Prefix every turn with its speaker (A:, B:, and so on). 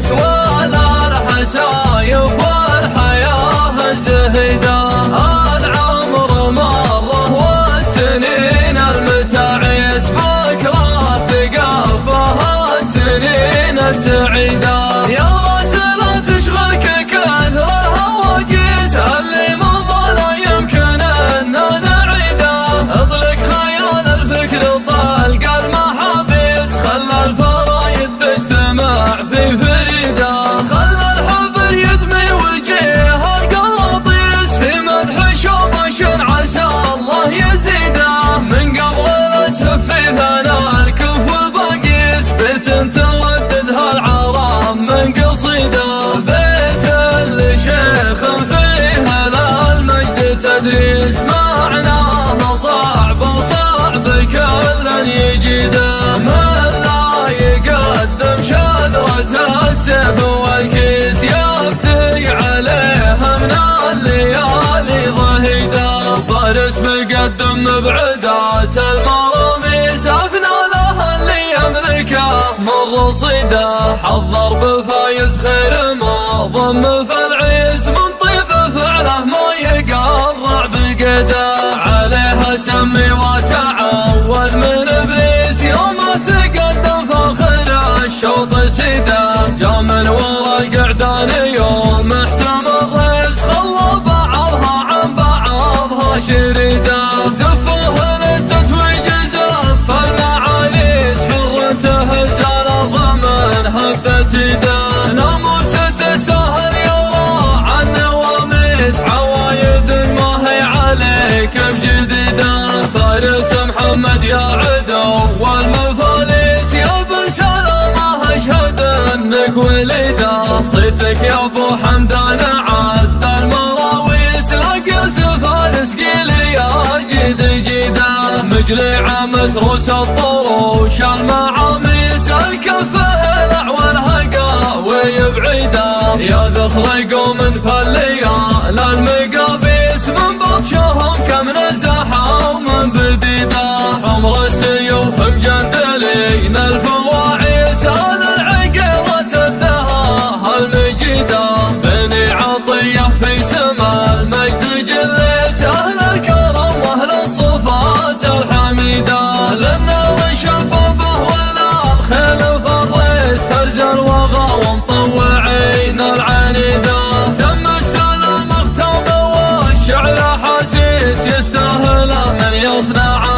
A: العريس ولا الحسايف والحياة الزهيدة. العمر مره والسنين المتعيس بكرة تقفها السنين السعيدة. يا راسل تشغلك كثرة هواجيس اللي مضى لا يمكن ان نعيده. اطلق خيال الفكر طلق المحابيس خلى الفرايد تجتمع في فريدة. خلى الحبر يدمي وجيه القراطيس في مدح شوبش عسى الله يزيده. من قبل الاسف في ثناء الكف والباقيس بيت ترددها العرام من قصيده. بيت الشيخ فيه ذا المجد تدريس معناه صعب كل يجيده. من لا يقدم شذرة السيف والكيس يبدي عليه من الليالي ضهيده. فارس مقدم مبعدات المراميس أفنى له اللي يملكه من رصيده. حضر بفايز خير ما ضم في العيس من طيب فعله ما يقرع بقده. عليها سمي وتعود من ابليس يوم تقدم فاخر الشوط سيده. جا من ورا القعدان يوم احتمى الريس خلى بعضها عن بعضها شريده. زفوه للتتويج زف المعاليس حر تهز الضمن هبت يده. ناموس تستاهل يرى عن نواميس عوايد ما هي عليك بجديده. فارس محمد يا عدو والمفاليس يا بن سلامه اشهد انك وليده. صيتك يا ابو حمدان عد المراويس لا قلت فارس قيلي يا جد جيده. مجلع مسروس الطروش المعاميس الكفه الع والهقاوي بعيده. يا ذخر قوم فالليال المقابيس من بطشهم كم نزحوا من بديده. حمر السيوف مجندلين الفواعيس اهل العقيرة الدها المجيده. بني عطيه في سما المجد جليس اهل الكرم واهل الصفات الحميده. للنار شبابه ولا الخيل فريس فرز الوغى ومطوعين العنيده. تم السلام اختم والشعر حسيس يستاهل من يصنع